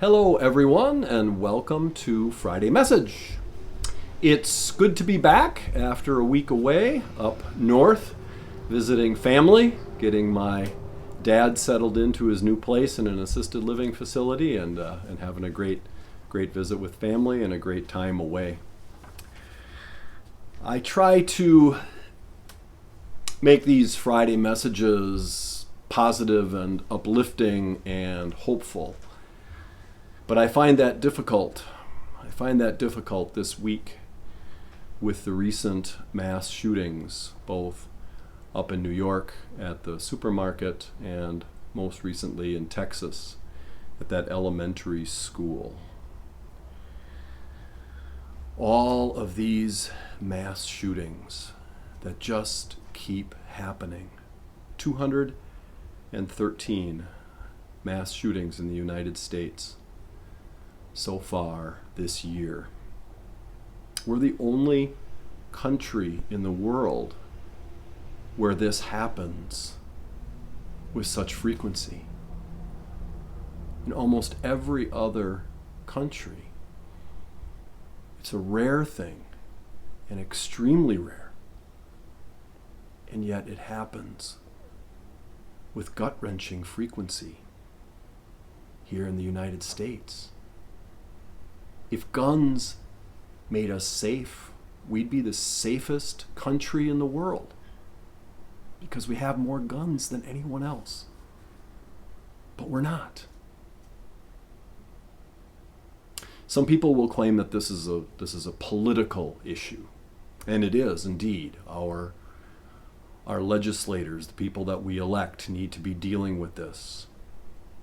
Hello, everyone, and welcome to Friday Message. It's good to be back after a week away up north, visiting family, getting my dad settled into his new place in an assisted living facility, and having a great visit with family and a great time away. I try to make these Friday messages positive and uplifting and hopeful. But I find that difficult. I find that difficult this week with the recent mass shootings, both up in New York at the supermarket and most recently in Texas at that elementary school. All of these mass shootings that just keep happening. 213 mass shootings in the United States so far this year. We're the only country in the world where this happens with such frequency. In almost every other country, it's a rare thing and extremely rare. And yet it happens with gut-wrenching frequency here in the United States. If guns made us safe, we'd be the safest country in the world because we have more guns than anyone else. But we're not. Some people will claim that this is a political issue, and it is indeed. Our legislators, the people that we elect, need to be dealing with this.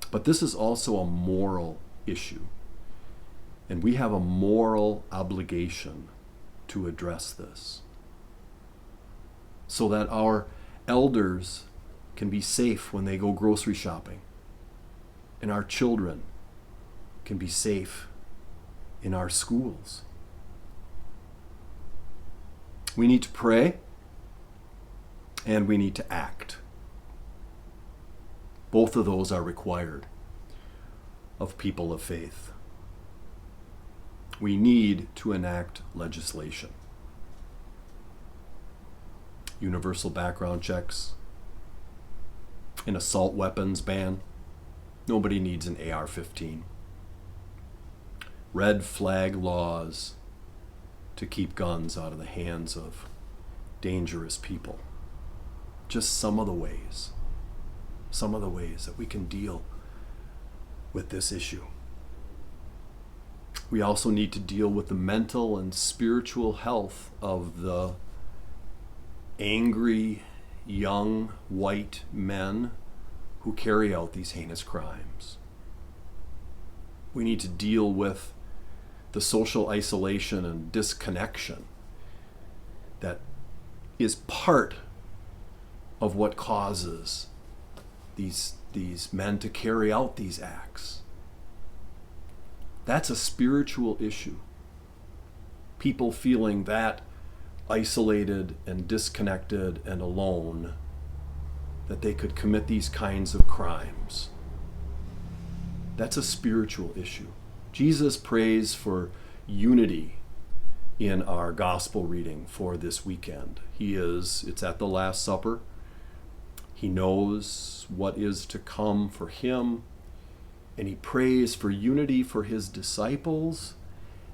But this is also a moral issue. And we have a moral obligation to address this so that our elders can be safe when they go grocery shopping, and our children can be safe in our schools. We need to pray, and we need to act. Both of those are required of people of faith. We need to enact legislation. Universal background checks, an assault weapons ban. Nobody needs an AR-15. Red flag laws to keep guns out of the hands of dangerous people. Just some of the ways that we can deal with this issue. We also need to deal with the mental and spiritual health of the angry, young, white men who carry out these heinous crimes. We need to deal with the social isolation and disconnection that is part of what causes these men to carry out these acts. That's a spiritual issue. People feeling that isolated and disconnected and alone that they could commit these kinds of crimes. That's a spiritual issue. Jesus prays for unity in our gospel reading for this weekend. It's at the Last Supper. He knows what is to come for him. And he prays for unity for his disciples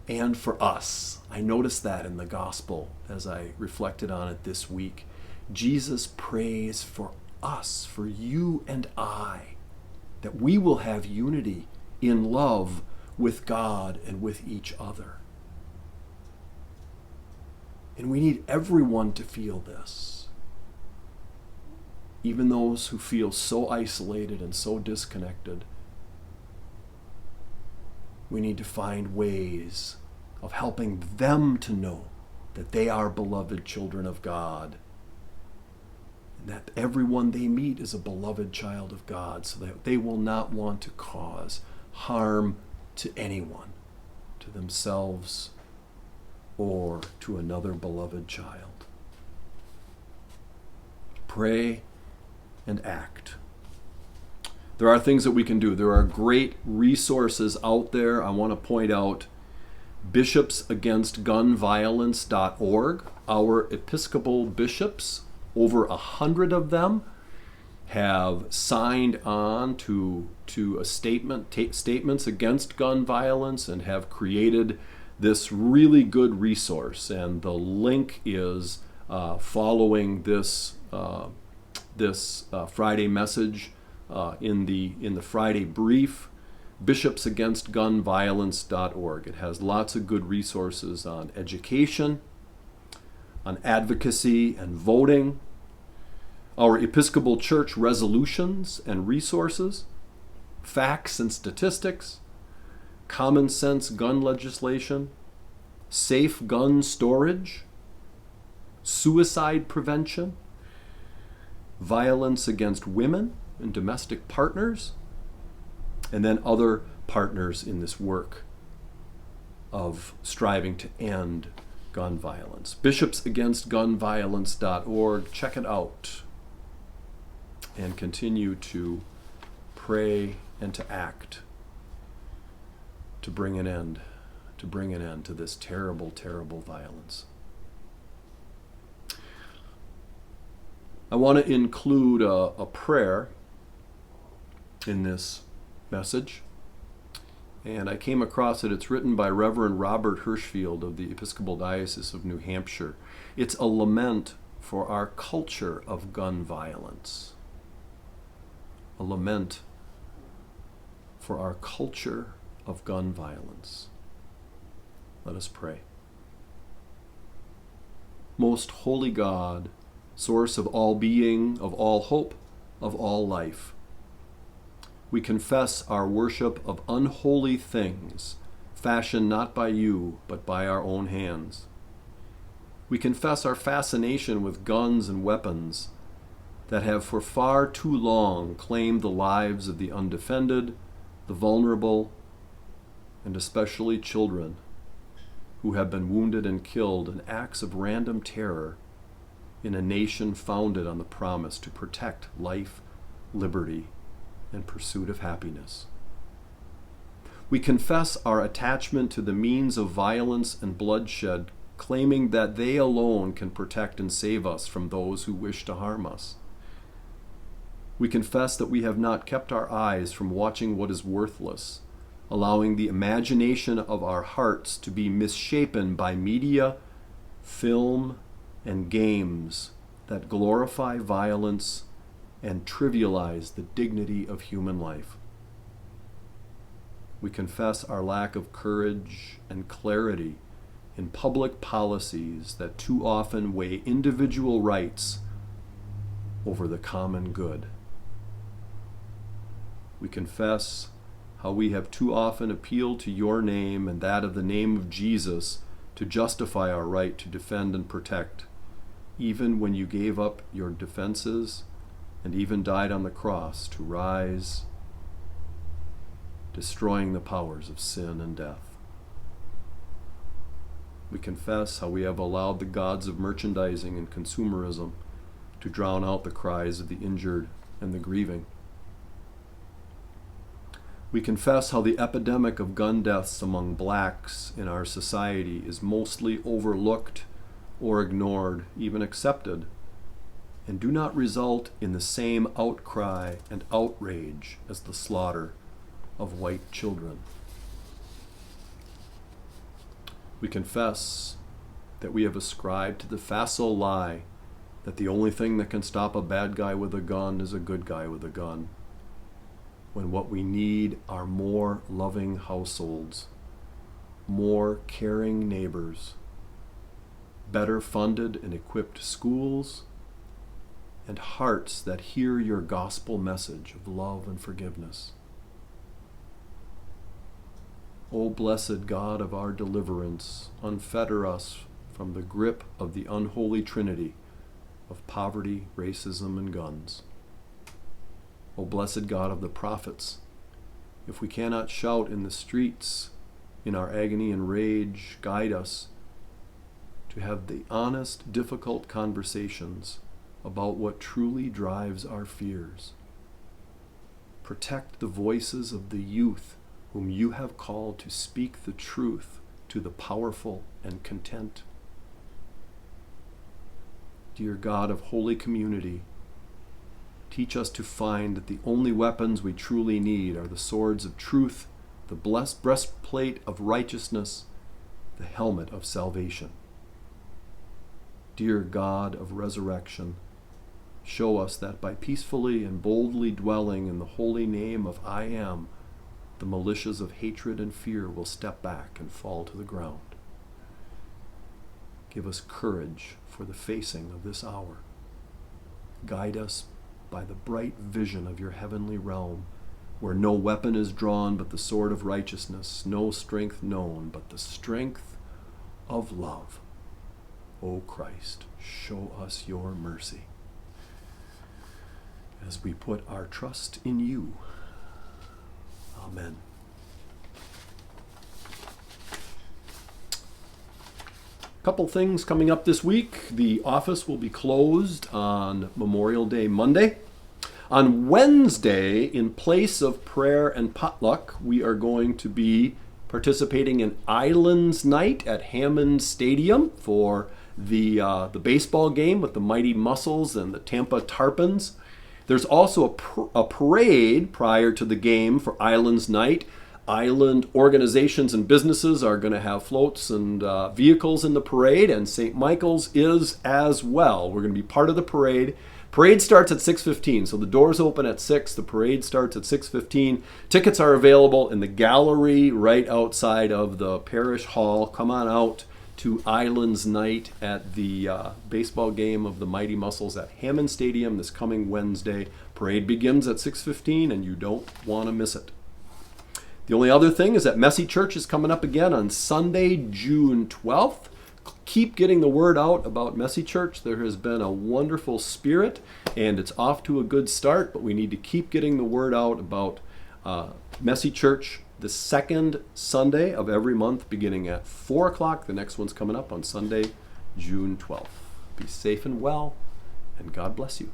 and for us. I noticed that in the gospel as I reflected on it this week. Jesus prays for us, for you and I, that we will have unity in love with God and with each other. And we need everyone to feel this. Even those who feel so isolated and so disconnected. We need to find ways of helping them to know that they are beloved children of God, and that everyone they meet is a beloved child of God, so that they will not want to cause harm to anyone, to themselves or to another beloved child. Pray and act. There are things that we can do. There are great resources out there. I want to point out bishopsagainstgunviolence.org. Our Episcopal bishops, over 100 of them, have signed on to a statements against gun violence and have created this really good resource. And the link is following this Friday message in the Friday brief, bishopsagainstgunviolence.org. It has lots of good resources on education, on advocacy and voting, our Episcopal Church resolutions and resources, facts and statistics, common sense gun legislation, safe gun storage, suicide prevention, violence against women and domestic partners, and then other partners in this work of striving to end gun violence. bishopsagainstgunviolence.org. Check it out and continue to pray and to act to bring an end to this terrible, terrible violence. I want to include a prayer in this message, and I came across it. It's written by Reverend Robert Hirschfield of the Episcopal Diocese of New Hampshire. It's a lament for our culture of gun violence. A lament for our culture of gun violence. Let us pray. Most holy God, source of all being, of all hope, of all life, we confess our worship of unholy things, fashioned not by you, but by our own hands. We confess our fascination with guns and weapons that have for far too long claimed the lives of the undefended, the vulnerable, and especially children who have been wounded and killed in acts of random terror in a nation founded on the promise to protect life, liberty, and pursuit of happiness. We confess our attachment to the means of violence and bloodshed, claiming that they alone can protect and save us from those who wish to harm us. We confess that we have not kept our eyes from watching what is worthless, allowing the imagination of our hearts to be misshapen by media, film, and games that glorify violence and trivialize the dignity of human life. We confess our lack of courage and clarity in public policies that too often weigh individual rights over the common good. We confess how we have too often appealed to your name and that of the name of Jesus to justify our right to defend and protect, even when you gave up your defenses and even died on the cross to rise, destroying the powers of sin and death. We confess how we have allowed the gods of merchandising and consumerism to drown out the cries of the injured and the grieving. We confess how the epidemic of gun deaths among blacks in our society is mostly overlooked or ignored, even accepted, and do not result in the same outcry and outrage as the slaughter of white children. We confess that we have ascribed to the facile lie that the only thing that can stop a bad guy with a gun is a good guy with a gun, when what we need are more loving households, more caring neighbors, better funded and equipped schools, and hearts that hear your gospel message of love and forgiveness. O blessed God of our deliverance, unfetter us from the grip of the unholy trinity of poverty, racism, and guns. O blessed God of the prophets, if we cannot shout in the streets in our agony and rage, guide us to have the honest, difficult conversations about what truly drives our fears. Protect the voices of the youth whom you have called to speak the truth to the powerful and content. Dear God of Holy Community, teach us to find that the only weapons we truly need are the swords of truth, the blessed breastplate of righteousness, the helmet of salvation. Dear God of resurrection, show us that by peacefully and boldly dwelling in the holy name of I Am, the militias of hatred and fear will step back and fall to the ground. Give us courage for the facing of this hour. Guide us by the bright vision of your heavenly realm, where no weapon is drawn but the sword of righteousness, no strength known but the strength of love. O Christ, show us your mercy as we put our trust in you. Amen. Couple things coming up this week. The office will be closed on Memorial Day Monday. On Wednesday, in place of prayer and potluck, we are going to be participating in Islands Night at Hammond Stadium for the baseball game with the Mighty Muscles and the Tampa Tarpons. There's also a parade prior to the game for Islands Night. Island organizations and businesses are going to have floats and vehicles in the parade, and St. Michael's is as well. We're going to be part of the parade. Parade starts at 6:15, so the doors open at 6. The parade starts at 6:15. Tickets are available in the gallery right outside of the parish hall. Come on out to Islands Night at the baseball game of the Mighty Muscles at Hammond Stadium this coming Wednesday. Parade begins at 6:15, and you don't want to miss it. The only other thing is that Messy Church is coming up again on Sunday, June 12th. Keep getting the word out about Messy Church. There has been a wonderful spirit, and it's off to a good start, but we need to keep getting the word out about Messy Church the second Sunday of every month, beginning at 4 o'clock. The next one's coming up on Sunday, June 12th. Be safe and well, and God bless you.